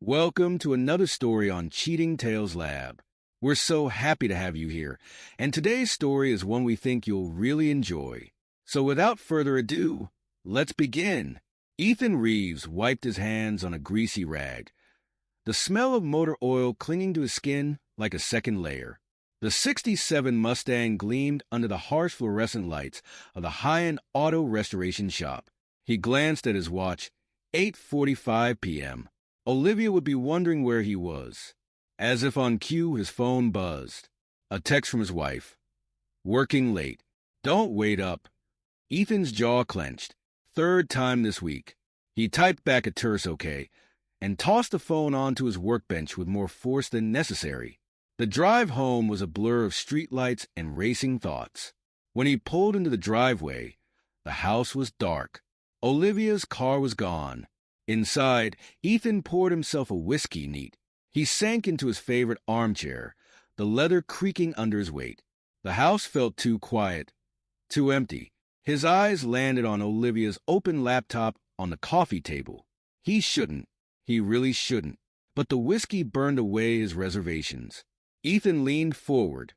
Welcome to another story on Cheating Tales Lab. We're so happy to have you here, and today's story is one we think you'll really enjoy. So without further ado, let's begin. Ethan Reeves wiped his hands on a greasy rag, the smell of motor oil clinging to his skin like a second layer. The '67 Mustang gleamed under the harsh fluorescent lights of the high-end auto restoration shop. He glanced at his watch, 8:45 p.m. Olivia would be wondering where he was. As if on cue, his phone buzzed. A text from his wife. Working late. Don't wait up. Ethan's jaw clenched. Third time this week. He typed back a terse okay, and tossed the phone onto his workbench with more force than necessary. The drive home was a blur of streetlights and racing thoughts. When he pulled into the driveway, the house was dark. Olivia's car was gone. Inside, Ethan poured himself a whiskey neat. He sank into his favorite armchair, the leather creaking under his weight. The house felt too quiet, too empty. His eyes landed on Olivia's open laptop on the coffee table. He shouldn't. He really shouldn't. But the whiskey burned away his reservations. Ethan leaned forward,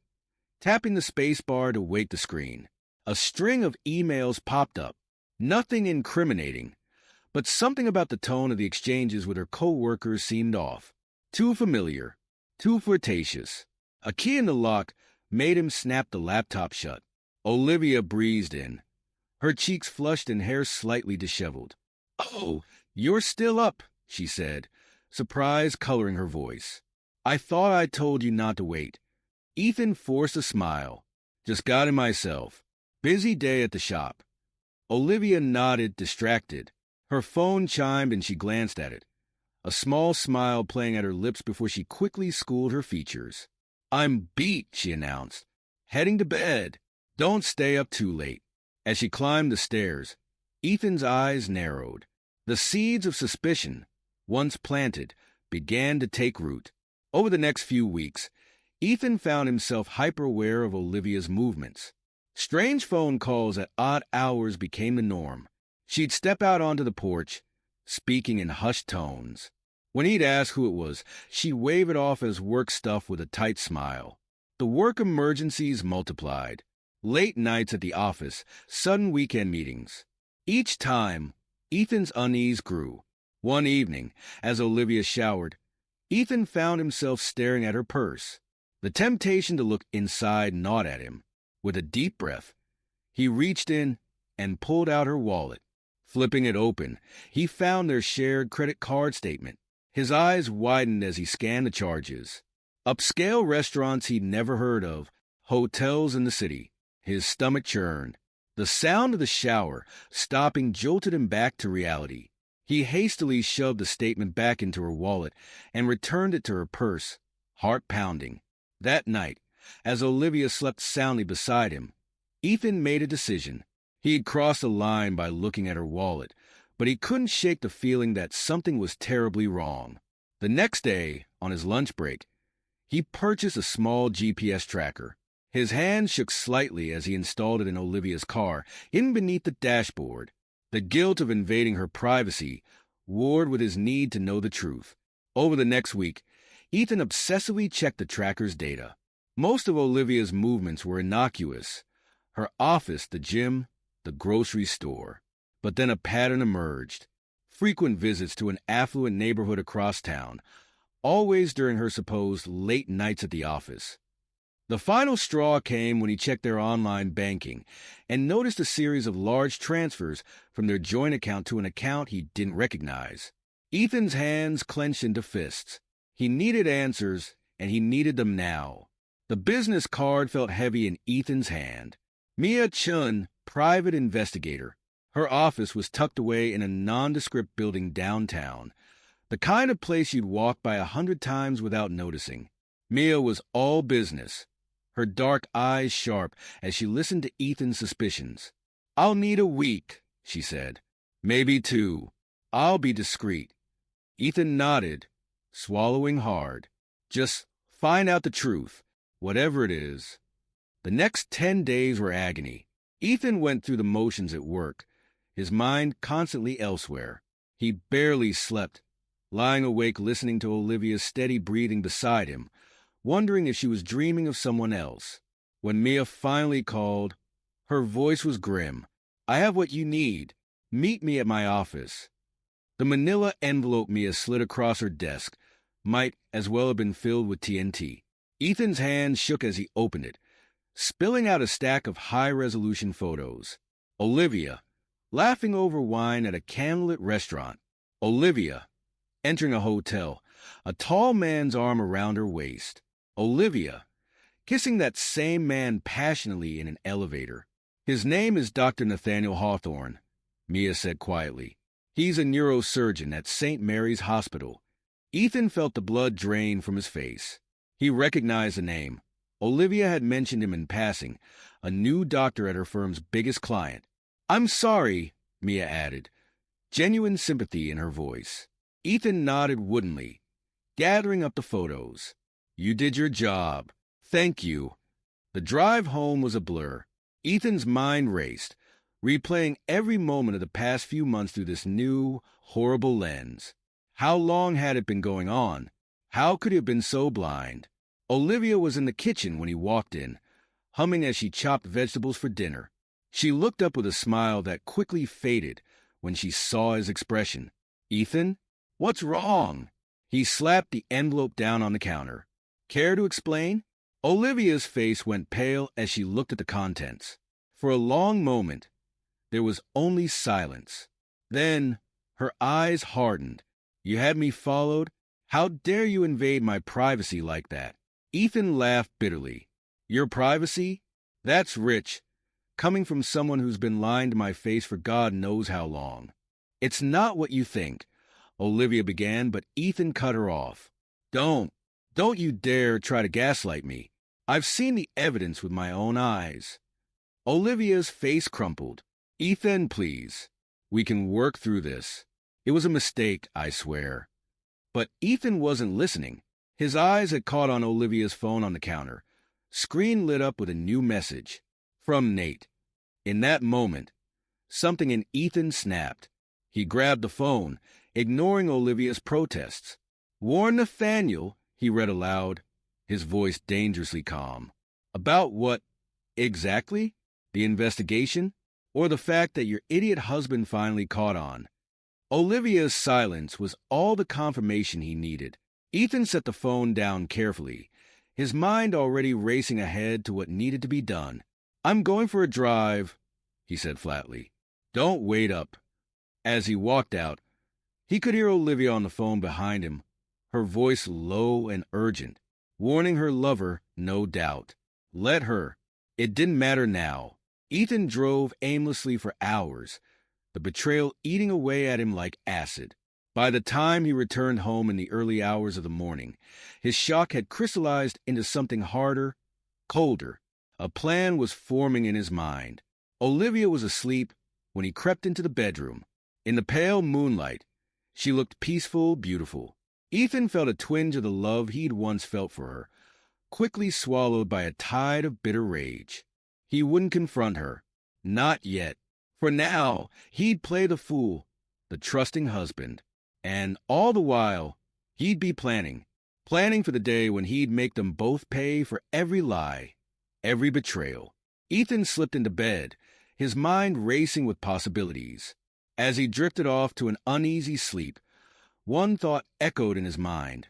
tapping the space bar to wake the screen. A string of emails popped up. Nothing incriminating. But something about the tone of the exchanges with her co-workers seemed off. Too familiar, too flirtatious. A key in the lock made him snap the laptop shut. Olivia breezed in, her cheeks flushed and hair slightly disheveled. "Oh, you're still up," she said, surprise coloring her voice. "I thought I told you not to wait." Ethan forced a smile. "Just got in myself. Busy day at the shop." Olivia nodded, distracted. Her phone chimed and she glanced at it, a small smile playing at her lips before she quickly schooled her features. "I'm beat," she announced. "Heading to bed. Don't stay up too late." As she climbed the stairs, Ethan's eyes narrowed. The seeds of suspicion, once planted, began to take root. Over the next few weeks, Ethan found himself hyper-aware of Olivia's movements. Strange phone calls at odd hours became the norm. She'd step out onto the porch, speaking in hushed tones. When he'd ask who it was, she'd wave it off as work stuff with a tight smile. The work emergencies multiplied. Late nights at the office, sudden weekend meetings. Each time, Ethan's unease grew. One evening, as Olivia showered, Ethan found himself staring at her purse. The temptation to look inside gnawed at him. With a deep breath, he reached in and pulled out her wallet. Flipping it open, he found their shared credit card statement. His eyes widened as he scanned the charges. Upscale restaurants he'd never heard of, hotels in the city. His stomach churned. The sound of the shower stopping jolted him back to reality. He hastily shoved the statement back into her wallet and returned it to her purse, heart pounding. That night, as Olivia slept soundly beside him, Ethan made a decision. He'd crossed a line by looking at her wallet, but he couldn't shake the feeling that something was terribly wrong. The next day, on his lunch break, he purchased a small GPS tracker. His hand shook slightly as he installed it in Olivia's car, hidden beneath the dashboard. The guilt of invading her privacy warred with his need to know the truth. Over the next week, Ethan obsessively checked the tracker's data. Most of Olivia's movements were innocuous. Her office, the gym, the grocery store. But then a pattern emerged. Frequent visits to an affluent neighborhood across town, always during her supposed late nights at the office. The final straw came when he checked their online banking and noticed a series of large transfers from their joint account to an account he didn't recognize. Ethan's hands clenched into fists. He needed answers, and he needed them now. The business card felt heavy in Ethan's hand. Mia Chun, private investigator. Her office was tucked away in a nondescript building downtown, the kind of place you'd walk by 100 times without noticing. Mia was all business, her dark eyes sharp as she listened to Ethan's suspicions. "I'll need a week," she said. "Maybe 2. I'll be discreet." Ethan nodded, swallowing hard. "Just find out the truth, whatever it is." The next 10 days were agony. Ethan went through the motions at work, his mind constantly elsewhere. He barely slept, lying awake listening to Olivia's steady breathing beside him, wondering if she was dreaming of someone else. When Mia finally called, her voice was grim. "I have what you need. Meet me at my office." The manila envelope Mia slid across her desk might as well have been filled with TNT. Ethan's hand shook as he opened it, spilling out a stack of high-resolution photos. Olivia, laughing over wine at a candlelit restaurant. Olivia, entering a hotel, a tall man's arm around her waist. Olivia, kissing that same man passionately in an elevator. "His name is Dr. Nathaniel Hawthorne," Mia said quietly. "He's a neurosurgeon at St. Mary's Hospital." Ethan felt the blood drain from his face. He recognized the name. Olivia had mentioned him in passing, a new doctor at her firm's biggest client. "I'm sorry," Mia added, genuine sympathy in her voice. Ethan nodded woodenly, gathering up the photos. "You did your job. Thank you." The drive home was a blur. Ethan's mind raced, replaying every moment of the past few months through this new, horrible lens. How long had it been going on? How could he have been so blind? Olivia was in the kitchen when he walked in, humming as she chopped vegetables for dinner. She looked up with a smile that quickly faded when she saw his expression. "Ethan, what's wrong?" He slapped the envelope down on the counter. "Care to explain?" Olivia's face went pale as she looked at the contents. For a long moment, there was only silence. Then her eyes hardened. "You had me followed? How dare you invade my privacy like that?" Ethan laughed bitterly. "Your privacy? That's rich, coming from someone who's been lying to my face for God knows how long." "It's not what you think," Olivia began, but Ethan cut her off. Don't you dare try to gaslight me. I've seen the evidence with my own eyes." Olivia's face crumpled. "Ethan, please. We can work through this. It was a mistake, I swear." But Ethan wasn't listening. His eyes had caught on Olivia's phone on the counter. Screen lit up with a new message. From Nate. In that moment, something in Ethan snapped. He grabbed the phone, ignoring Olivia's protests. "Warn Nathaniel," he read aloud, his voice dangerously calm. "About what exactly? The investigation? Or the fact that your idiot husband finally caught on?" Olivia's silence was all the confirmation he needed. Ethan set the phone down carefully, his mind already racing ahead to what needed to be done. "I'm going for a drive," he said flatly. "Don't wait up." As he walked out, he could hear Olivia on the phone behind him, her voice low and urgent, warning her lover, no doubt. Let her. It didn't matter now. Ethan drove aimlessly for hours, the betrayal eating away at him like acid. By the time he returned home in the early hours of the morning, his shock had crystallized into something harder, colder. A plan was forming in his mind. Olivia was asleep when he crept into the bedroom. In the pale moonlight, she looked peaceful, beautiful. Ethan felt a twinge of the love he'd once felt for her, quickly swallowed by a tide of bitter rage. He wouldn't confront her. Not yet. For now, he'd play the fool, the trusting husband. And all the while, he'd be planning for the day when he'd make them both pay for every lie, every betrayal. Ethan slipped into bed, his mind racing with possibilities. As he drifted off to an uneasy sleep, one thought echoed in his mind.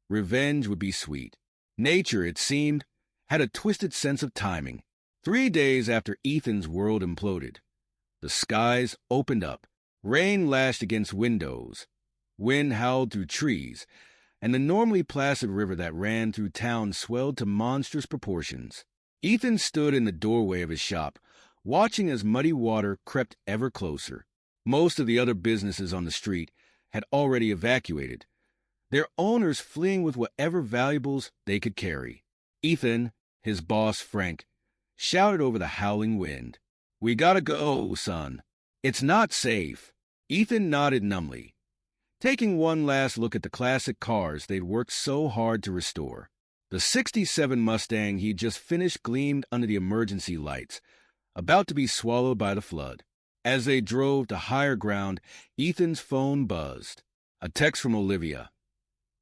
Revenge would be sweet. Nature, it seemed, had a twisted sense of timing. 3 days after Ethan's world imploded, the skies opened up. Rain lashed against windows. Wind howled through trees, and the normally placid river that ran through town swelled to monstrous proportions. Ethan stood in the doorway of his shop, watching as muddy water crept ever closer. Most of the other businesses on the street had already evacuated, their owners fleeing with whatever valuables they could carry. Ethan, his boss Frank, shouted over the howling wind, "We gotta go, son. It's not safe." Ethan nodded numbly, taking one last look at the classic cars they'd worked so hard to restore. The '67 Mustang he'd just finished gleamed under the emergency lights, about to be swallowed by the flood. As they drove to higher ground, Ethan's phone buzzed. A text from Olivia.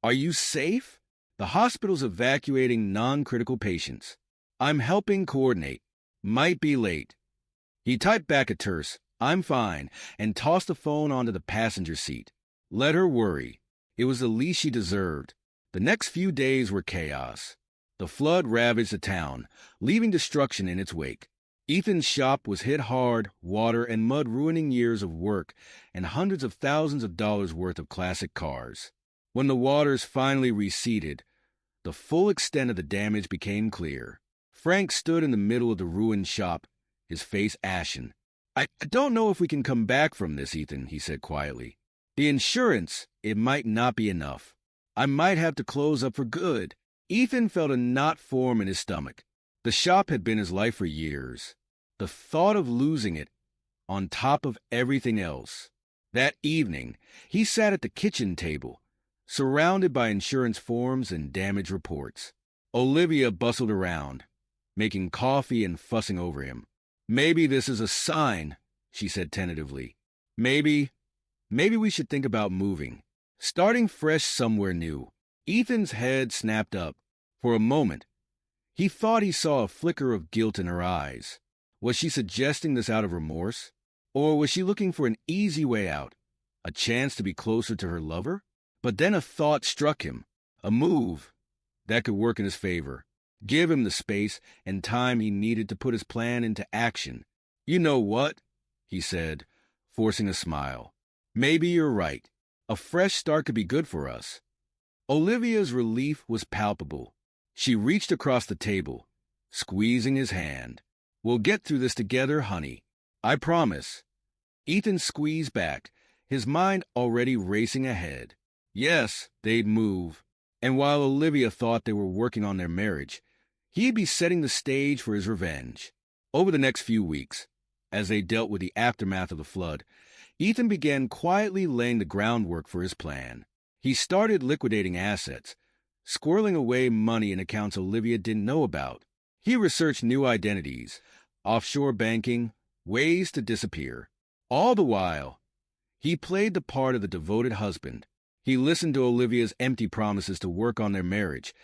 Are you safe? The hospital's evacuating non-critical patients. I'm helping coordinate. Might be late. He typed back a terse, I'm fine, and tossed the phone onto the passenger seat. Let her worry. It was the least she deserved. The next few days were chaos. The flood ravaged the town, leaving destruction in its wake. Ethan's shop was hit hard, water and mud ruining years of work and hundreds of thousands of dollars worth of classic cars. When the waters finally receded, the full extent of the damage became clear. Frank stood in the middle of the ruined shop, his face ashen. I don't know if we can come back from this, Ethan, he said quietly. The insurance, it might not be enough. I might have to close up for good. Ethan felt a knot form in his stomach. The shop had been his life for years. The thought of losing it, on top of everything else. That evening, he sat at the kitchen table, surrounded by insurance forms and damage reports. Olivia bustled around, making coffee and fussing over him. Maybe this is a sign, she said tentatively. Maybe we should think about moving, starting fresh somewhere new. Ethan's head snapped up. For a moment, he thought he saw a flicker of guilt in her eyes. Was she suggesting this out of remorse? Or was she looking for an easy way out, a chance to be closer to her lover? But then a thought struck him, a move that could work in his favor, give him the space and time he needed to put his plan into action. You know what? He said, forcing a smile. Maybe you're right. A fresh start could be good for us. Olivia's relief was palpable. She reached across the table, squeezing his hand. We'll get through this together, honey. I promise. Ethan squeezed back, his mind already racing ahead. Yes, they'd move. And while Olivia thought they were working on their marriage, he'd be setting the stage for his revenge. Over the next few weeks, as they dealt with the aftermath of the flood, Ethan began quietly laying the groundwork for his plan. He started liquidating assets, squirreling away money in accounts Olivia didn't know about. He researched new identities, offshore banking, ways to disappear. All the while, he played the part of the devoted husband. He listened to Olivia's empty promises to work on their marriage,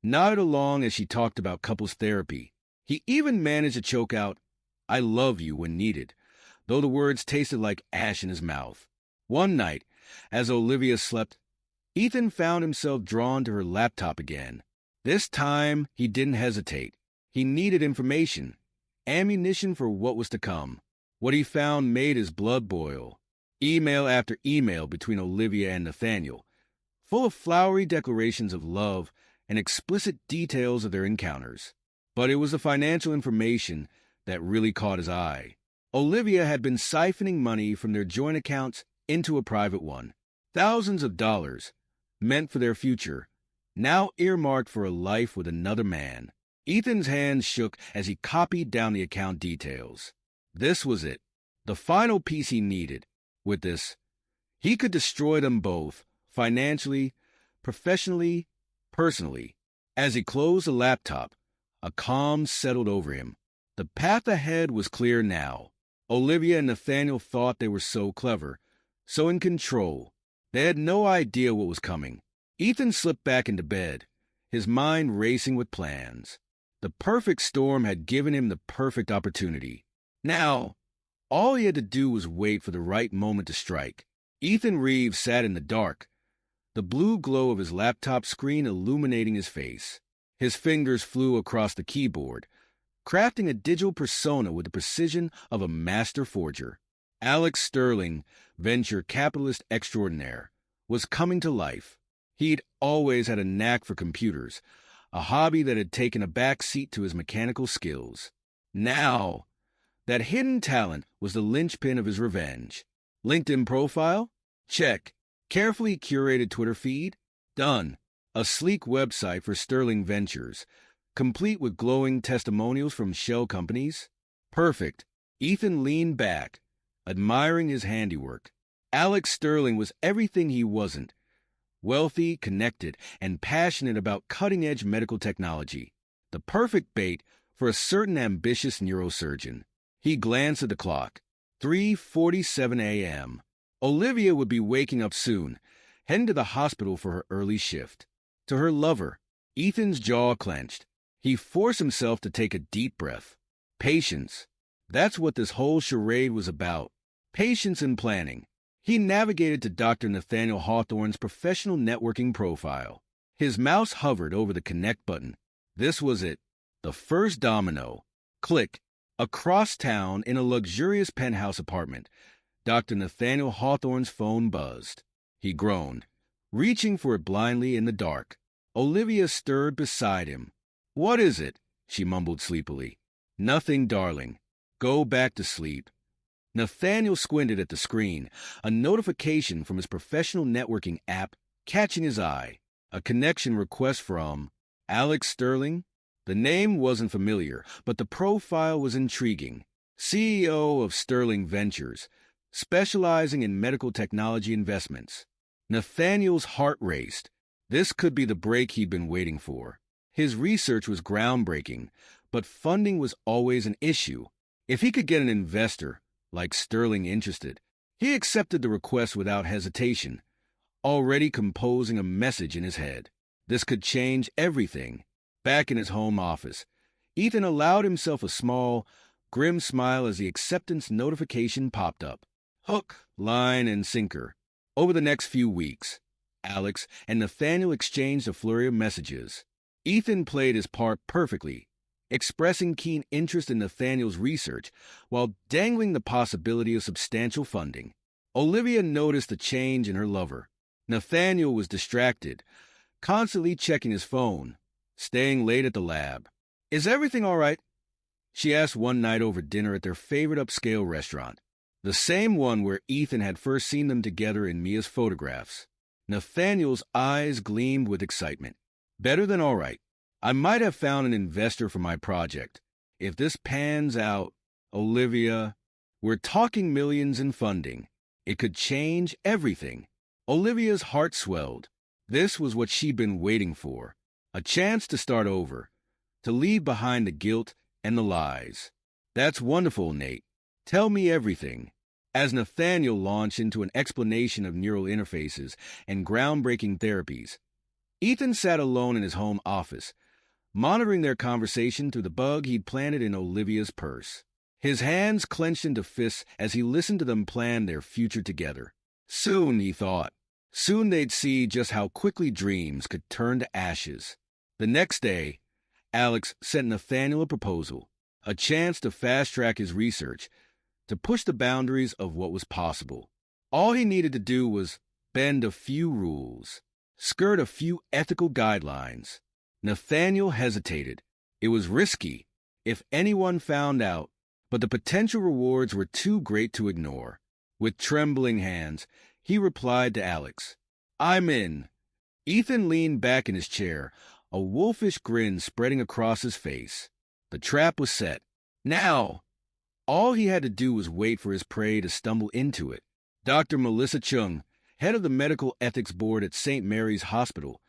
nodded along as she talked about couples therapy. He even managed to choke out, I love you when needed, though the words tasted like ash in his mouth. One night, as Olivia slept, Ethan found himself drawn to her laptop again. This time, he didn't hesitate. He needed information, ammunition for what was to come. What he found made his blood boil. Email after email between Olivia and Nathaniel, full of flowery declarations of love and explicit details of their encounters. But it was the financial information that really caught his eye. Olivia had been siphoning money from their joint accounts into a private one. Thousands of dollars, meant for their future, now earmarked for a life with another man. Ethan's hands shook as he copied down the account details. This was it, the final piece he needed. With this, he could destroy them both, financially, professionally, personally. As he closed the laptop, a calm settled over him. The path ahead was clear now. Olivia and Nathaniel thought they were so clever, so in control. They had no idea what was coming. Ethan slipped back into bed, his mind racing with plans. The perfect storm had given him the perfect opportunity. Now, all he had to do was wait for the right moment to strike. Ethan Reeves sat in the dark, the blue glow of his laptop screen illuminating his face. His fingers flew across the keyboard, crafting a digital persona with the precision of a master forger. Alex Sterling, venture capitalist extraordinaire, was coming to life. He'd always had a knack for computers, a hobby that had taken a back seat to his mechanical skills. Now, that hidden talent was the linchpin of his revenge. LinkedIn profile? Check. Carefully curated Twitter feed? Done. A sleek website for Sterling Ventures, complete with glowing testimonials from shell companies? Perfect. Ethan leaned back, admiring his handiwork. Alex Sterling was everything he wasn't. Wealthy, connected, and passionate about cutting-edge medical technology. The perfect bait for a certain ambitious neurosurgeon. He glanced at the clock. 3:47 a.m. Olivia would be waking up soon, heading to the hospital for her early shift. To her lover, Ethan's jaw clenched. He forced himself to take a deep breath. Patience. That's what this whole charade was about. Patience and planning. He navigated to Dr. Nathaniel Hawthorne's professional networking profile. His mouse hovered over the connect button. This was it. The first domino. Click. Across town in a luxurious penthouse apartment, Dr. Nathaniel Hawthorne's phone buzzed. He groaned, reaching for it blindly in the dark. Olivia stirred beside him. "What is it?" she mumbled sleepily. "Nothing, darling. Go back to sleep." Nathaniel squinted at the screen, a notification from his professional networking app catching his eye. A connection request from Alex Sterling? The name wasn't familiar, but the profile was intriguing. CEO of Sterling Ventures, specializing in medical technology investments. Nathaniel's heart raced. This could be the break he'd been waiting for. His research was groundbreaking, but funding was always an issue. If he could get an investor, like Sterling, interested, he accepted the request without hesitation, already composing a message in his head. This could change everything. Back in his home office, Ethan allowed himself a small, grim smile as the acceptance notification popped up. Hook, line, and sinker. Over the next few weeks, Alex and Nathaniel exchanged a flurry of messages. Ethan played his part perfectly, expressing keen interest in Nathaniel's research while dangling the possibility of substantial funding. Olivia noticed the change in her lover. Nathaniel was distracted, constantly checking his phone, staying late at the lab. "Is everything all right?" she asked one night over dinner at their favorite upscale restaurant, the same one where Ethan had first seen them together in Mia's photographs. Nathaniel's eyes gleamed with excitement. "Better than all right. I might have found an investor for my project. If this pans out, Olivia, we're talking millions in funding. It could change everything." Olivia's heart swelled. This was what she'd been waiting for. A chance to start over, to leave behind the guilt and the lies. "That's wonderful, Nate. Tell me everything." As Nathaniel launched into an explanation of neural interfaces and groundbreaking therapies, Ethan sat alone in his home office, monitoring their conversation through the bug he'd planted in Olivia's purse. His hands clenched into fists as he listened to them plan their future together. Soon, he thought, soon they'd see just how quickly dreams could turn to ashes. The next day, Alex sent Nathaniel a proposal, a chance to fast-track his research, to push the boundaries of what was possible. All he needed to do was bend a few rules, skirt a few ethical guidelines. Nathaniel hesitated. It was risky if anyone found out, but the potential rewards were too great to ignore. With trembling hands, he replied to Alex, "I'm in." Ethan leaned back in his chair, a wolfish grin spreading across his face. The trap was set. Now, all he had to do was wait for his prey to stumble into it. Dr. Melissa Chung, head of the Medical Ethics Board at St. Mary's Hospital,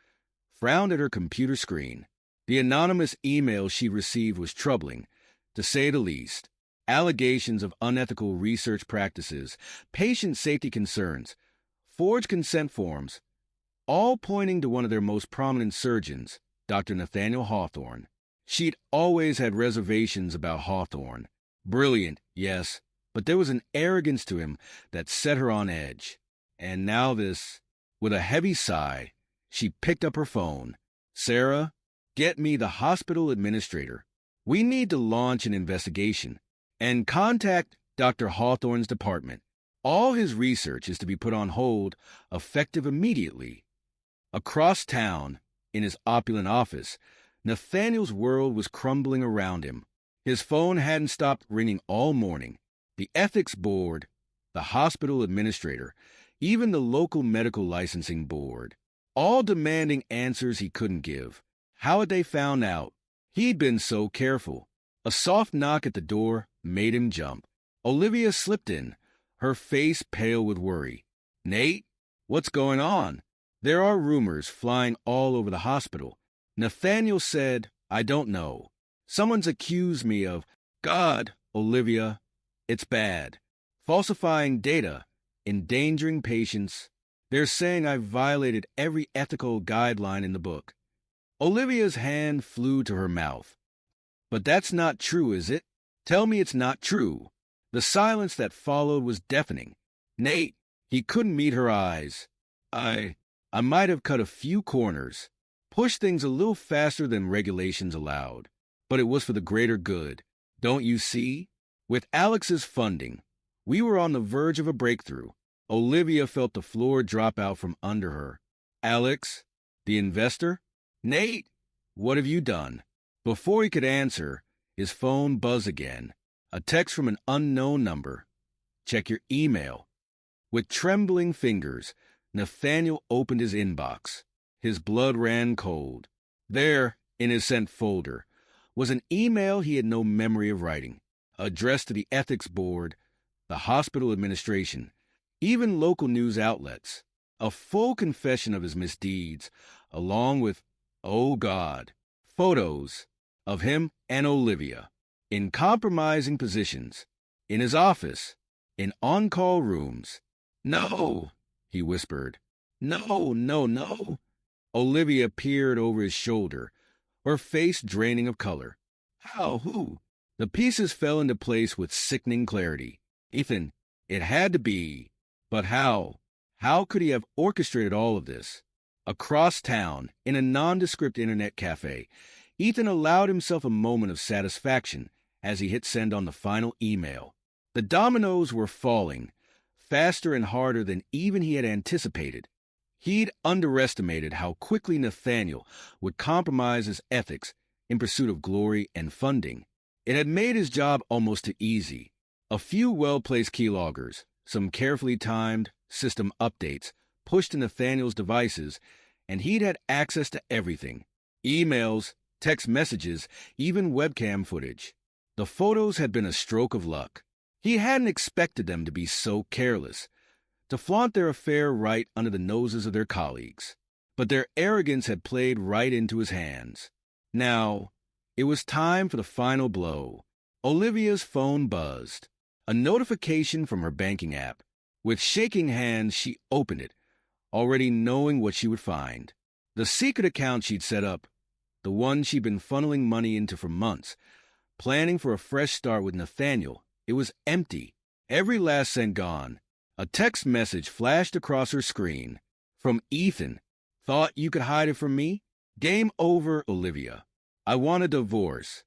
frowned at her computer screen. The anonymous email she received was troubling, to say the least. Allegations of unethical research practices, patient safety concerns, forged consent forms, all pointing to one of their most prominent surgeons, Dr. Nathaniel Hawthorne. She'd always had reservations about Hawthorne. Brilliant, yes, but there was an arrogance to him that set her on edge. And now this. With a heavy sigh, she picked up her phone. "Sarah, get me the hospital administrator. We need to launch an investigation. And contact Dr. Hawthorne's department. All his research is to be put on hold, effective immediately." Across town, in his opulent office, Nathaniel's world was crumbling around him. His phone hadn't stopped ringing all morning. The ethics board, the hospital administrator, even the local medical licensing board, all demanding answers he couldn't give. How had they found out? He'd been so careful. A soft knock at the door made him jump. Olivia slipped in, her face pale with worry. "Nate, what's going on?" "There are rumors flying all over the hospital." Nathaniel said, "I don't know. Someone's accused me of—" "God, Olivia, it's bad. Falsifying data, endangering patients." They're saying I've violated every ethical guideline in the book. Olivia's hand flew to her mouth. But that's not true, is it? Tell me it's not true. The silence that followed was deafening. Nate, he couldn't meet her eyes. I might have cut a few corners, pushed things a little faster than regulations allowed, but it was for the greater good. Don't you see? With Alex's funding, we were on the verge of a breakthrough. Olivia felt the floor drop out from under her. Alex, the investor? Nate, what have you done? Before he could answer, his phone buzzed again. A text from an unknown number. Check your email. With trembling fingers, Nathaniel opened his inbox. His blood ran cold. There, in his sent folder, was an email he had no memory of writing, addressed to the ethics board, the hospital administration, even local news outlets. A full confession of his misdeeds, along with, oh God, photos of him and Olivia in compromising positions, in his office, in on-call rooms. No, he whispered. No, no, no. Olivia peered over his shoulder, her face draining of color. How? Who? The pieces fell into place with sickening clarity. Ethan, it had to be. But how? How could he have orchestrated all of this? Across town, in a nondescript internet cafe, Ethan allowed himself a moment of satisfaction as he hit send on the final email. The dominoes were falling, faster and harder than even he had anticipated. He'd underestimated how quickly Nathaniel would compromise his ethics in pursuit of glory and funding. It had made his job almost too easy. A few well-placed keyloggers, some carefully timed system updates pushed to Nathaniel's devices, and he'd had access to everything. Emails, text messages, even webcam footage. The photos had been a stroke of luck. He hadn't expected them to be so careless, to flaunt their affair right under the noses of their colleagues. But their arrogance had played right into his hands. Now, it was time for the final blow. Olivia's phone buzzed. A notification from her banking app. With shaking hands, she opened it, already knowing what she would find. The secret account she'd set up, the one she'd been funneling money into for months, planning for a fresh start with Nathaniel, it was empty. Every last cent gone. A text message flashed across her screen. From Ethan. Thought you could hide it from me? Game over, Olivia. I want a divorce.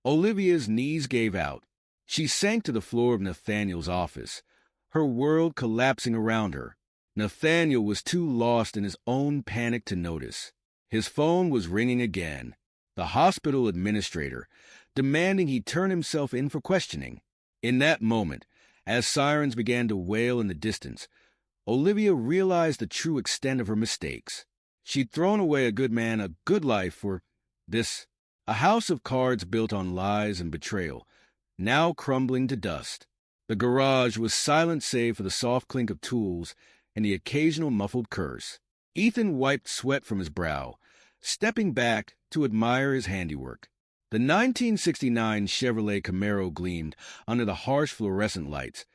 Olivia's knees gave out. She sank to the floor of Nathaniel's office, her world collapsing around her. Nathaniel was too lost in his own panic to notice. His phone was ringing again. The hospital administrator, demanding he turn himself in for questioning. In that moment, as sirens began to wail in the distance, Olivia realized the true extent of her mistakes. She'd thrown away a good man, a good life for this, a house of cards built on lies and betrayal, now crumbling to dust. The garage was silent save for the soft clink of tools and the occasional muffled curse. Ethan wiped sweat from his brow, stepping back to admire his handiwork. The 1969 Chevrolet Camaro gleamed under the harsh fluorescent lights,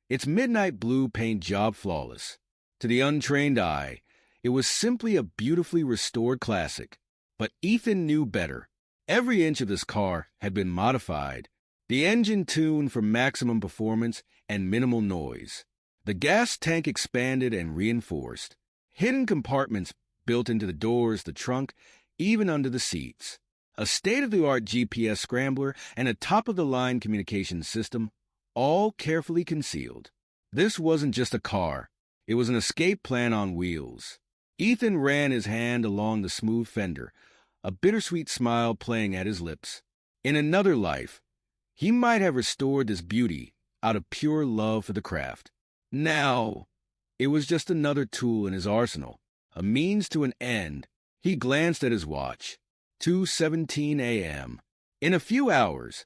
its midnight blue paint job flawless. To the untrained eye, it was simply a beautifully restored classic. But Ethan knew better. Every inch of this car had been modified, the engine tuned for maximum performance and minimal noise. The gas tank expanded and reinforced. Hidden compartments built into the doors, the trunk, even under the seats. A state-of-the-art GPS scrambler and a top-of-the-line communications system, all carefully concealed. This wasn't just a car. It was an escape plan on wheels. Ethan ran his hand along the smooth fender, a bittersweet smile playing at his lips. In another life, he might have restored this beauty out of pure love for the craft. Now, it was just another tool in his arsenal, a means to an end. He glanced at his watch. 2:17 a.m. In a few hours,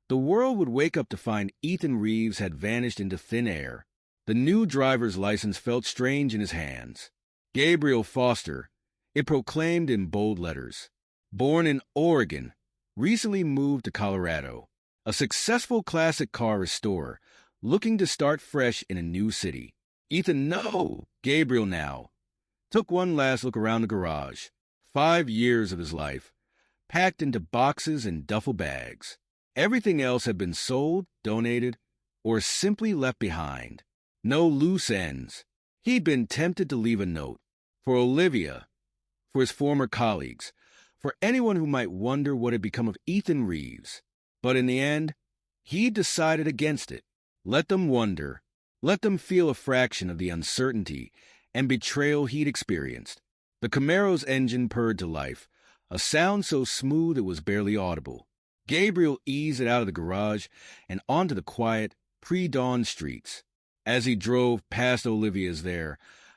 the world would wake up to find Ethan Reeves had vanished into thin air. The new driver's license felt strange in his hands. Gabriel Foster, it proclaimed in bold letters. Born in Oregon, recently moved to Colorado. A successful classic car restorer, looking to start fresh in a new city. Ethan, no! Gabriel now took one last look around the garage. 5 years of his life, packed into boxes and duffel bags. Everything else had been sold, donated, or simply left behind. No loose ends. He'd been tempted to leave a note. For Olivia, for his former colleagues, for anyone who might wonder what had become of Ethan Reeves. But in the end, he decided against it. Let them wonder. Let them feel a fraction of the uncertainty and betrayal he'd experienced. The Camaro's engine purred to life, a sound so smooth it was barely audible. Gabriel eased it out of the garage and onto the quiet, pre-dawn streets. As he drove past Olivia's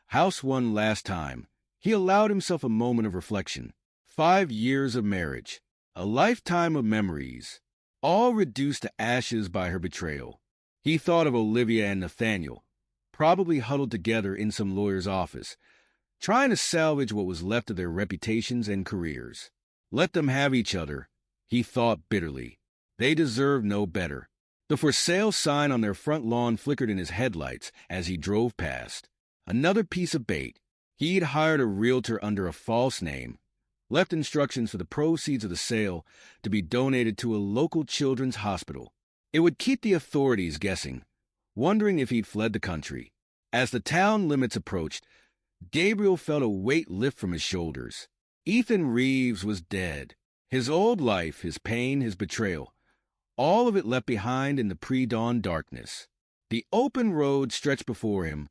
house one last time, he allowed himself a moment of reflection. 5 years of marriage, a lifetime of memories, all reduced to ashes by her betrayal. He thought of Olivia and Nathaniel, probably huddled together in some lawyer's office, trying to salvage what was left of their reputations and careers. Let them have each other, he thought bitterly. They deserved no better. The for sale sign on their front lawn flickered in his headlights as he drove past. Another piece of bait. He'd hired a realtor under a false name, left instructions for the proceeds of the sale to be donated to a local children's hospital. It would keep the authorities guessing, wondering if he'd fled the country. As the town limits approached, Gabriel felt a weight lift from his shoulders. Ethan Reeves was dead. His old life, his pain, his betrayal, all of it left behind in the pre-dawn darkness. The open road stretched before him,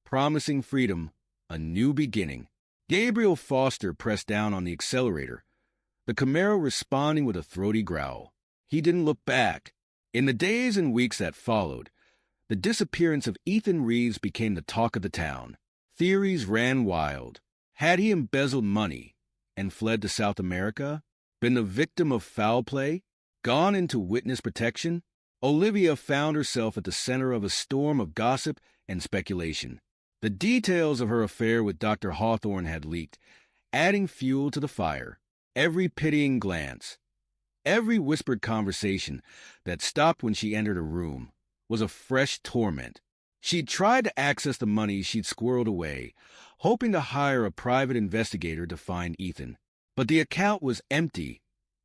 promising freedom, a new beginning. Gabriel Foster pressed down on the accelerator, the Camaro responding with a throaty growl. He didn't look back. In the days and weeks that followed, the disappearance of Ethan Reeves became the talk of the town. Theories ran wild. Had he embezzled money and fled to South America? Been the victim of foul play? Gone into witness protection? Olivia found herself at the center of a storm of gossip and speculation. The details of her affair with Dr. Hawthorne had leaked, adding fuel to the fire. Every pitying glance, every whispered conversation that stopped when she entered a room was a fresh torment. She'd tried to access the money she'd squirreled away, hoping to hire a private investigator to find Ethan. But the account was empty,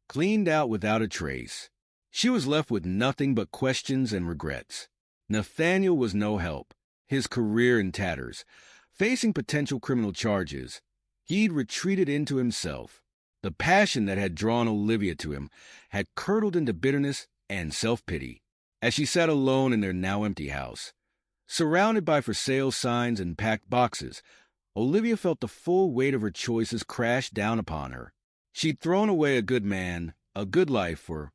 cleaned out without a trace. She was left with nothing but questions and regrets. Nathaniel was no help, his career in tatters. Facing potential criminal charges, he'd retreated into himself. The passion that had drawn Olivia to him had curdled into bitterness and self-pity. As she sat alone in their now empty house, surrounded by for sale signs and packed boxes, Olivia felt the full weight of her choices crash down upon her. She'd thrown away a good man, a good life for,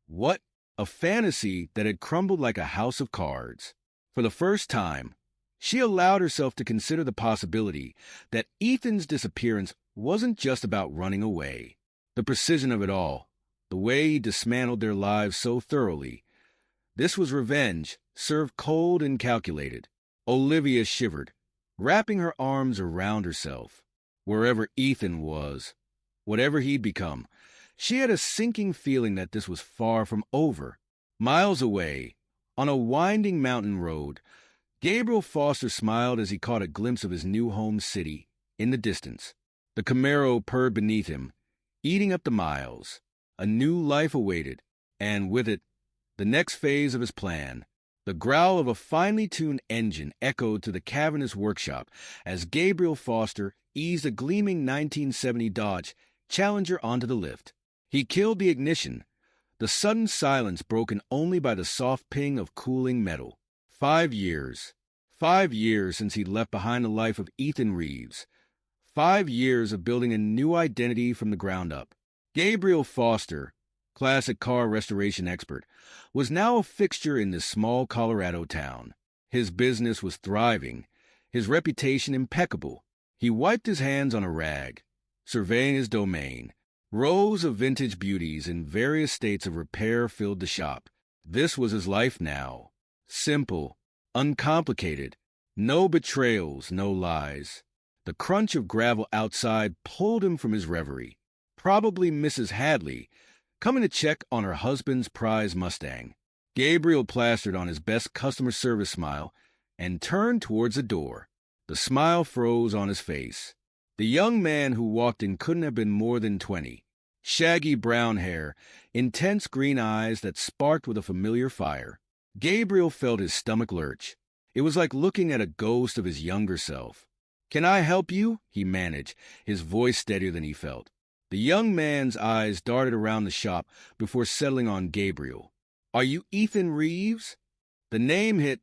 what? A fantasy that had crumbled like a house of cards. For the first time, she allowed herself to consider the possibility that Ethan's disappearance wasn't just about running away. The precision of it all, the way he dismantled their lives so thoroughly. This was revenge, served cold and calculated. Olivia shivered, wrapping her arms around herself. Wherever Ethan was, whatever he'd become, she had a sinking feeling that this was far from over. Miles away, on a winding mountain road, Gabriel Foster smiled as he caught a glimpse of his new home city in the distance. The Camaro purred beneath him, eating up the miles. A new life awaited, and with it, the next phase of his plan. The growl of a finely tuned engine echoed through the cavernous workshop as Gabriel Foster eased a gleaming 1970 Dodge Challenger onto the lift. He killed the ignition, the sudden silence broken only by the soft ping of cooling metal. 5 years. 5 years since he'd left behind the life of Ethan Reeves. 5 years of building a new identity from the ground up. Gabriel Foster, classic car restoration expert, was now a fixture in this small Colorado town. His business was thriving, his reputation impeccable. He wiped his hands on a rag, surveying his domain. Rows of vintage beauties in various states of repair filled the shop. This was his life now. Simple, uncomplicated, no betrayals, no lies. The crunch of gravel outside pulled him from his reverie. Probably Mrs. Hadley, coming to check on her husband's prize Mustang. Gabriel plastered on his best customer service smile and turned towards the door. The smile froze on his face. The young man who walked in couldn't have been more than 20. Shaggy brown hair, intense green eyes that sparked with a familiar fire. Gabriel felt his stomach lurch. It was like looking at a ghost of his younger self. "Can I help you?" he managed, his voice steadier than he felt. The young man's eyes darted around the shop before settling on Gabriel. "Are you Ethan Reeves?" The name hit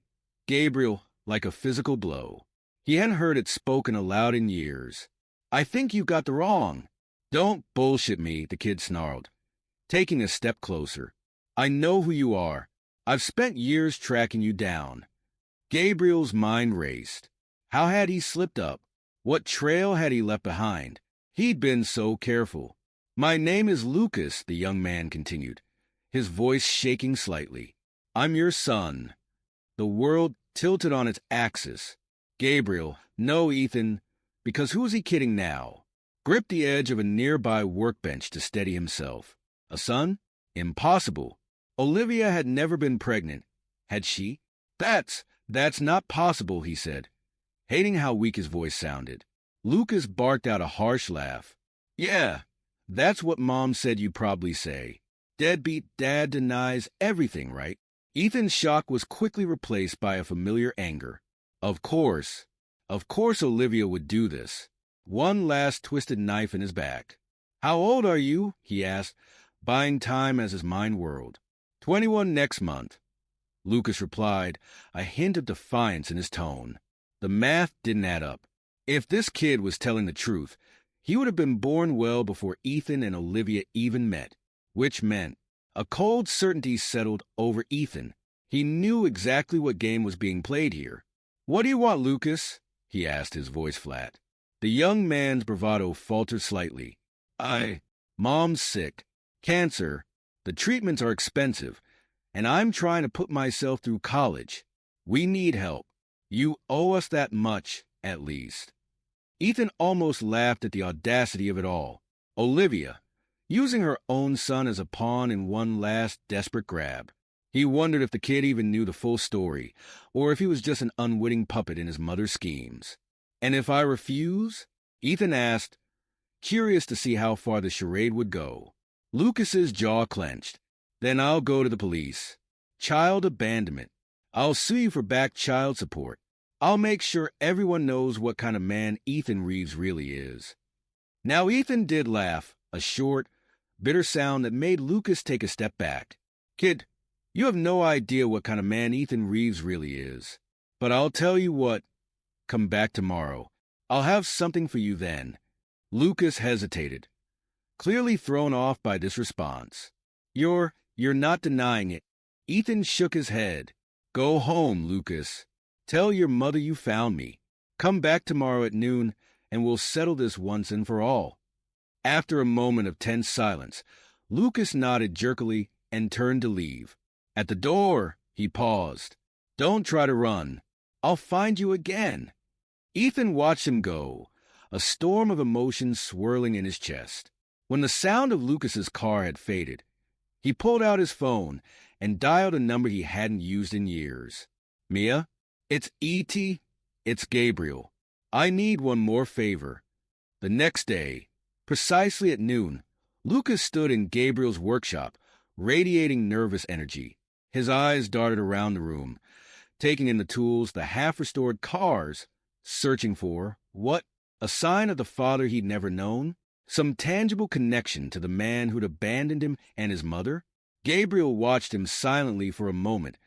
Gabriel like a physical blow. He hadn't heard it spoken aloud in years. "I think you got the wrong." "Don't bullshit me," the kid snarled, taking a step closer. "I know who you are. I've spent years tracking you down." Gabriel's mind raced. How had he slipped up? What trail had he left behind? He'd been so careful. "My name is Lucas," the young man continued, his voice shaking slightly. "I'm your son." The world tilted on its axis. Gabriel, no, Ethan, because who was he kidding now? Gripped the edge of a nearby workbench to steady himself. A son? Impossible. Olivia had never been pregnant. Had she? That's not possible, he said, hating how weak his voice sounded. Lucas barked out a harsh laugh. "Yeah, that's what Mom said you'd probably say. Deadbeat dad denies everything, right?" Ethan's shock was quickly replaced by a familiar anger. Of course Olivia would do this. One last twisted knife in his back. "How old are you?" he asked, buying time as his mind whirled. 21 next month, Lucas replied, a hint of defiance in his tone. The math didn't add up. If this kid was telling the truth, he would have been born well before Ethan and Olivia even met, which meant a cold certainty settled over Ethan. He knew exactly what game was being played here. "What do you want, Lucas?" he asked, his voice flat. The young man's bravado faltered slightly. Mom's sick. Cancer. The treatments are expensive, and I'm trying to put myself through college. We need help. You owe us that much, at least." Ethan almost laughed at the audacity of it all. Olivia, using her own son as a pawn in one last desperate grab. He wondered if the kid even knew the full story, or if he was just an unwitting puppet in his mother's schemes. "And if I refuse?" Ethan asked, curious to see how far the charade would go. Lucas's jaw clenched. "Then I'll go to the police. Child abandonment. I'll sue you for back child support. I'll make sure everyone knows what kind of man Ethan Reeves really is." Now Ethan did laugh, a short, bitter sound that made Lucas take a step back. "Kid, you have no idea what kind of man Ethan Reeves really is. But I'll tell you what, come back tomorrow. I'll have something for you then." Lucas hesitated, clearly thrown off by this response. You're not denying it." Ethan shook his head. "Go home, Lucas. Tell your mother you found me. Come back tomorrow at noon, and we'll settle this once and for all." After a moment of tense silence, Lucas nodded jerkily and turned to leave. At the door, he paused. "Don't try to run. I'll find you again." Ethan watched him go, a storm of emotions swirling in his chest. When the sound of Lucas's car had faded, he pulled out his phone and dialed a number he hadn't used in years. "Mia? It's E.T. It's Gabriel. I need one more favor." The next day, precisely at noon, Lucas stood in Gabriel's workshop, radiating nervous energy. His eyes darted around the room, taking in the tools, the half-restored cars, searching for, what? A sign of the father he'd never known? Some tangible connection to the man who'd abandoned him and his mother? Gabriel watched him silently for a moment,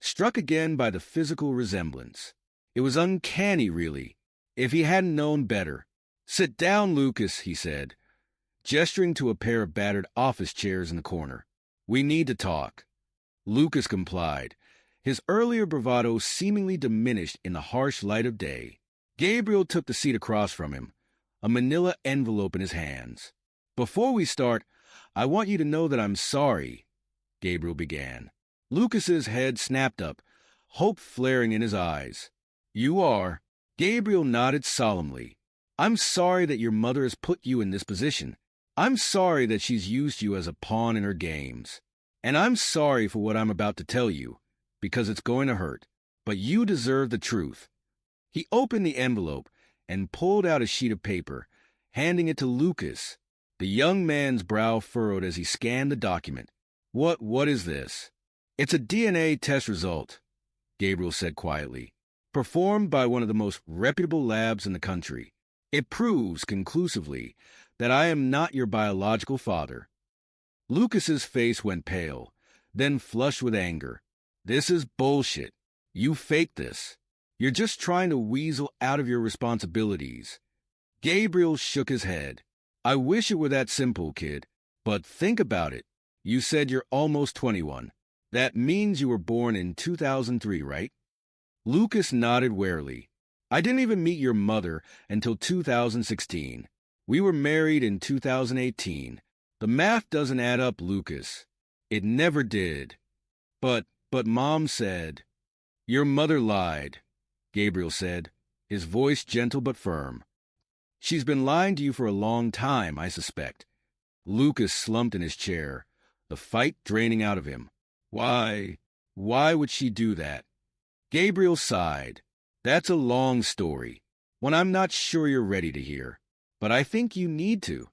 struck again by the physical resemblance. It was uncanny, really, if he hadn't known better. "Sit down, Lucas," he said, gesturing to a pair of battered office chairs in the corner. "We need to talk." Lucas complied, his earlier bravado seemingly diminished in the harsh light of day. Gabriel took the seat across from him, a manila envelope in his hands. "Before we start, I want you to know that I'm sorry," Gabriel began. Lucas's head snapped up, hope flaring in his eyes. "You are?" Gabriel nodded solemnly. "I'm sorry that your mother has put you in this position. I'm sorry that she's used you as a pawn in her games. And I'm sorry for what I'm about to tell you, because it's going to hurt. but you deserve the truth. He opened the envelope and pulled out a sheet of paper, handing it to Lucas. The young man's brow furrowed as he scanned the document. What is this? It's a DNA test result, Gabriel said quietly, performed by one of the most reputable labs in the country. It proves conclusively that I am not your biological father. Lucas's face went pale, then flushed with anger. This is bullshit. You faked this. You're just trying to weasel out of your responsibilities. Gabriel shook his head. I wish it were that simple, kid. But think about it. You said you're almost 21. That means you were born in 2003, right? Lucas nodded warily. I didn't even meet your mother until 2016. We were married in 2018. The math doesn't add up, Lucas. It never did. But Mom said... Your mother lied, Gabriel said, his voice gentle but firm. She's been lying to you for a long time, I suspect. Lucas slumped in his chair, the fight draining out of him. Why would she do that? Gabriel sighed. That's a long story, one I'm not sure you're ready to hear. But I think you need to.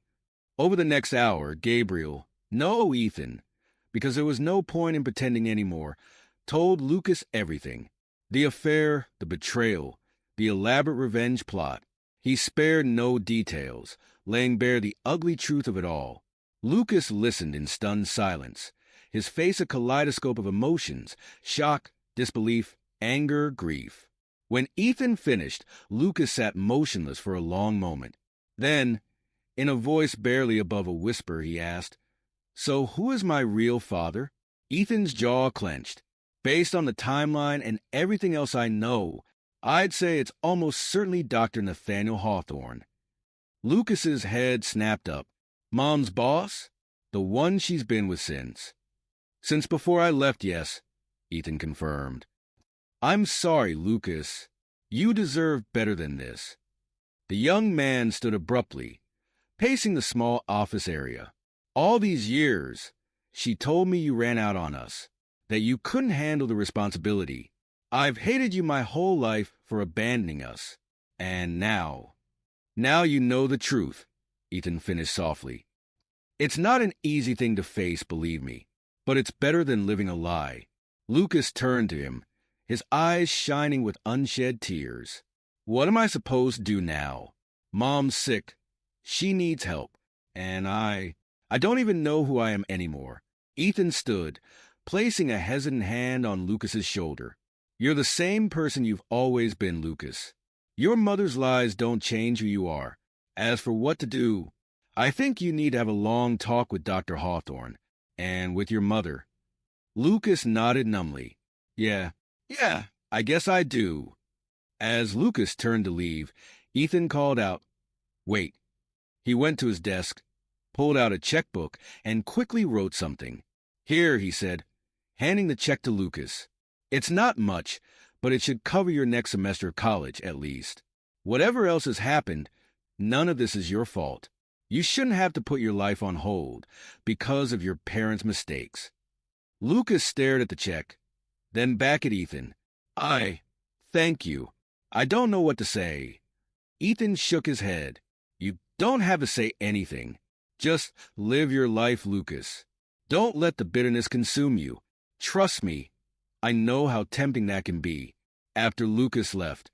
Over the next hour, Gabriel, no Ethan, because there was no point in pretending anymore, told Lucas everything. The affair, the betrayal, the elaborate revenge plot. He spared no details, laying bare the ugly truth of it all. Lucas listened in stunned silence, his face a kaleidoscope of emotions, shock, disbelief, anger, grief. When Ethan finished, Lucas sat motionless for a long moment. Then, in a voice barely above a whisper, he asked, So who is my real father? Ethan's jaw clenched. Based on the timeline and everything else I know, I'd say it's almost certainly Dr. Nathaniel Hawthorne. Lucas's head snapped up. Mom's boss? The one she's been with since. Since before I left, yes, Ethan confirmed. I'm sorry, Lucas. You deserve better than this. The young man stood abruptly, pacing the small office area. All these years, she told me you ran out on us, that you couldn't handle the responsibility. I've hated you my whole life for abandoning us. And now you know the truth, Ethan finished softly. It's not an easy thing to face, believe me, but it's better than living a lie. Lucas turned to him, his eyes shining with unshed tears. What am I supposed to do now? Mom's sick. She needs help. And I don't even know who I am anymore. Ethan stood, placing a hesitant hand on Lucas's shoulder. You're the same person you've always been, Lucas. Your mother's lies don't change who you are. As for what to do, I think you need to have a long talk with Dr. Hawthorne, and with your mother. Lucas nodded numbly. Yeah, I guess I do. As Lucas turned to leave, Ethan called out, Wait. He went to his desk, pulled out a checkbook, and quickly wrote something. Here, he said, handing the check to Lucas. It's not much, but it should cover your next semester of college, at least. Whatever else has happened, none of this is your fault. You shouldn't have to put your life on hold because of your parents' mistakes. Lucas stared at the check, then back at Ethan. Thank you. I don't know what to say. Ethan shook his head. You don't have to say anything. Just live your life, Lucas. Don't let the bitterness consume you. Trust me, I know how tempting that can be. After Lucas left,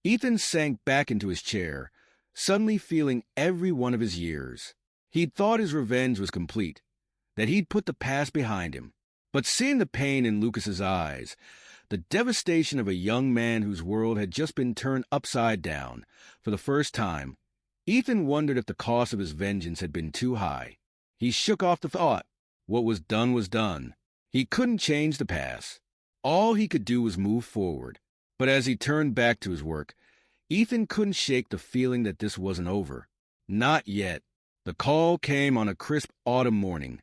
Ethan sank back into his chair, suddenly feeling every one of his years. He'd thought his revenge was complete, that he'd put the past behind him. But seeing the pain in Lucas's eyes, the devastation of a young man whose world had just been turned upside down for the first time, Ethan wondered if the cost of his vengeance had been too high. He shook off the thought. What was done was done. He couldn't change the past. All he could do was move forward. But as he turned back to his work, Ethan couldn't shake the feeling that this wasn't over. Not yet. The call came on a crisp autumn morning,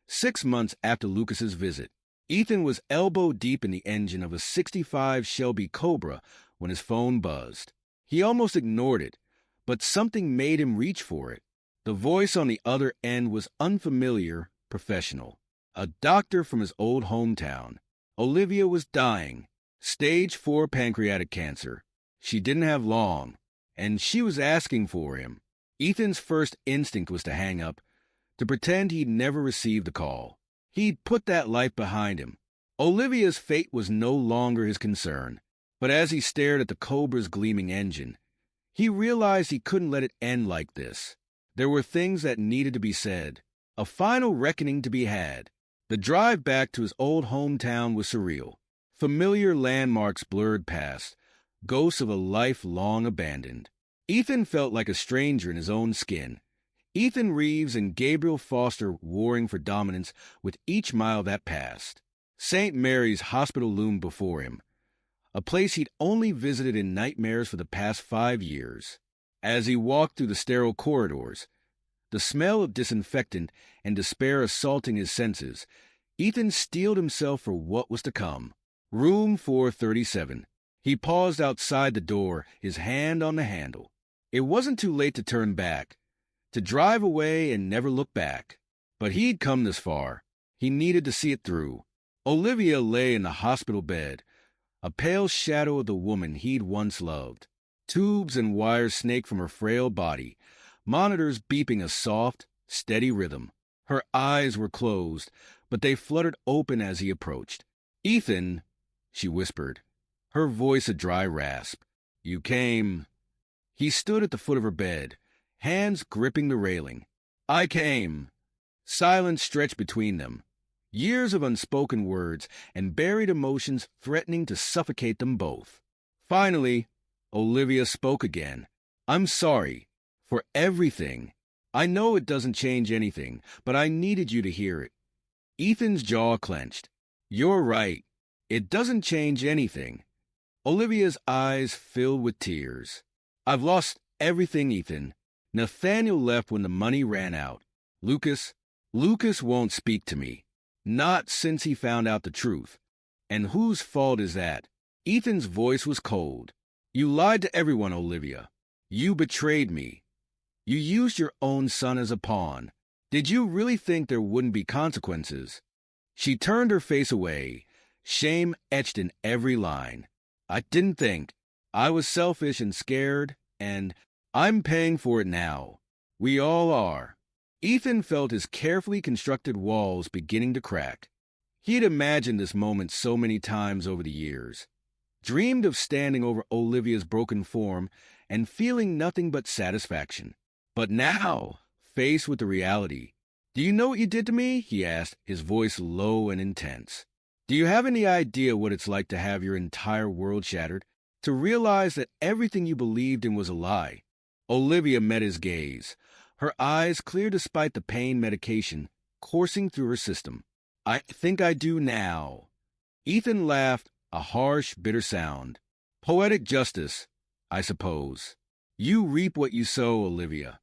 6 months after Lucas's visit. Ethan was elbow deep in the engine of a '65 Shelby Cobra when his phone buzzed. He almost ignored it, but something made him reach for it. The voice on the other end was unfamiliar, professional. A doctor from his old hometown. Olivia was dying. Stage 4 pancreatic cancer. She didn't have long, and she was asking for him. Ethan's first instinct was to hang up, to pretend he'd never received the call. He'd put that life behind him. Olivia's fate was no longer his concern, but as he stared at the Cobra's gleaming engine, he realized he couldn't let it end like this. There were things that needed to be said, a final reckoning to be had. The drive back to his old hometown was surreal. Familiar landmarks blurred past, ghosts of a life long abandoned. Ethan felt like a stranger in his own skin. Ethan Reeves and Gabriel Foster warring for dominance with each mile that passed. St. Mary's Hospital loomed before him, a place he'd only visited in nightmares for the past 5 years. As he walked through the sterile corridors, the smell of disinfectant and despair assaulting his senses, Ethan steeled himself for what was to come. Room 437. He paused outside the door, his hand on the handle. It wasn't too late to turn back, to drive away and never look back. But he'd come this far. He needed to see it through. Olivia lay in the hospital bed, a pale shadow of the woman he'd once loved. Tubes and wires snaked from her frail body, monitors beeping a soft, steady rhythm. Her eyes were closed, but they fluttered open as he approached. "Ethan," she whispered, her voice a dry rasp. "You came." He stood at the foot of her bed, hands gripping the railing. "I came." Silence stretched between them. Years of unspoken words and buried emotions threatening to suffocate them both. Finally, Olivia spoke again. "I'm sorry. For everything. I know it doesn't change anything, but I needed you to hear it." Ethan's jaw clenched. "You're right. It doesn't change anything." Olivia's eyes filled with tears. "I've lost everything, Ethan. Nathaniel left when the money ran out. Lucas won't speak to me. Not since he found out the truth. And whose fault is that?" Ethan's voice was cold. "You lied to everyone, Olivia. You betrayed me. You used your own son as a pawn. Did you really think there wouldn't be consequences?" She turned her face away, shame etched in every line. "I didn't think. I was selfish and scared, and I'm paying for it now. We all are." Ethan felt his carefully constructed walls beginning to crack. He had imagined this moment so many times over the years, dreamed of standing over Olivia's broken form and feeling nothing but satisfaction. But now, faced with the reality, "Do you know what you did to me?" he asked, his voice low and intense. "Do you have any idea what it's like to have your entire world shattered? To realize that everything you believed in was a lie?" Olivia met his gaze, her eyes clear despite the pain medication coursing through her system. "I think I do now." Ethan laughed, a harsh, bitter sound. "Poetic justice, I suppose. You reap what you sow, Olivia."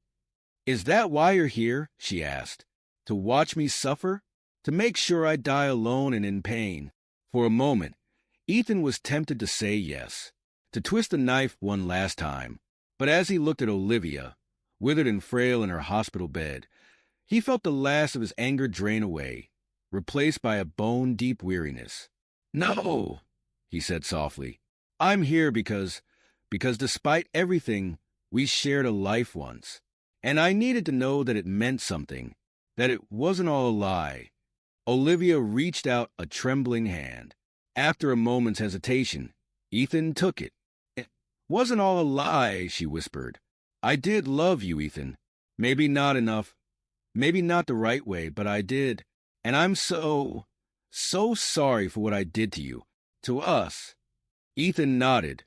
"Is that why you're here?" she asked. "To watch me suffer? To make sure I die alone and in pain?" For a moment, Ethan was tempted to say yes, to twist the knife one last time. But as he looked at Olivia, withered and frail in her hospital bed, he felt the last of his anger drain away, replaced by a bone-deep weariness. "No," he said softly. "I'm here because despite everything, we shared a life once. And I needed to know that it meant something, that it wasn't all a lie." Olivia reached out a trembling hand. After a moment's hesitation, Ethan took it. "It wasn't all a lie," she whispered. "I did love you, Ethan. Maybe not enough, maybe not the right way, but I did. And I'm so sorry for what I did to you, to us." Ethan nodded,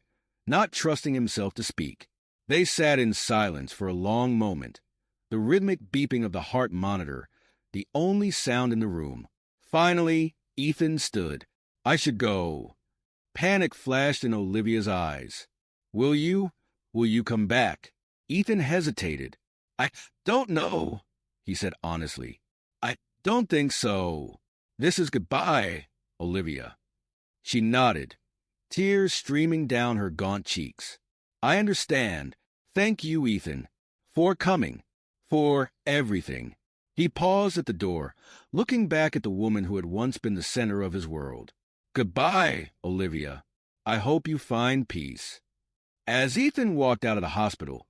not trusting himself to speak. They sat in silence for a long moment, the rhythmic beeping of the heart monitor the only sound in the room. Finally, Ethan stood. "I should go." Panic flashed in Olivia's eyes. Will you come back?" Ethan hesitated. "I don't know," he said honestly. "I don't think so. This is goodbye, Olivia." She nodded, tears streaming down her gaunt cheeks. "I understand. Thank you, Ethan, for coming, for everything." He paused at the door, looking back at the woman who had once been the center of his world. "Goodbye, Olivia." I hope you find peace. As Ethan walked out of the hospital,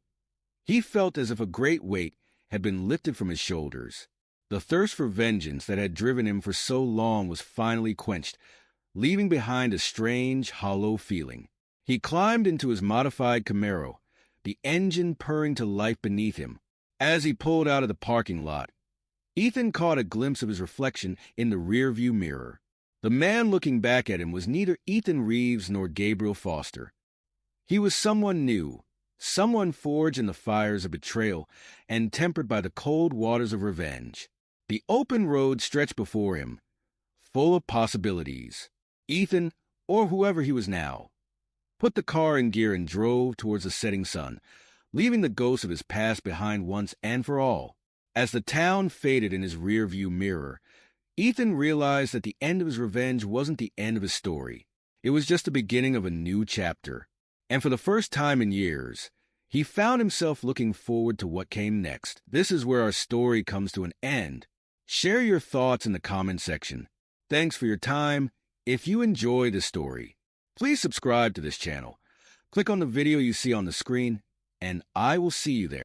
he felt as if a great weight had been lifted from his shoulders. The thirst for vengeance that had driven him for so long was finally quenched, leaving behind a strange, hollow feeling. He climbed into his modified Camaro, the engine purring to life beneath him. As he pulled out of the parking lot, Ethan caught a glimpse of his reflection in the rearview mirror. The man looking back at him was neither Ethan Reeves nor Gabriel Foster. He was someone new, someone forged in the fires of betrayal and tempered by the cold waters of revenge. The open road stretched before him, full of possibilities. Ethan, or whoever he was now, put the car in gear and drove towards the setting sun, leaving the ghost of his past behind once and for all. As the town faded in his rearview mirror, Ethan realized that the end of his revenge wasn't the end of his story. It was just the beginning of a new chapter. And for the first time in years, he found himself looking forward to what came next. This is where our story comes to an end. Share your thoughts in the comment section. Thanks for your time. If you enjoy this story, please subscribe to this channel. Click on the video you see on the screen, and I will see you there.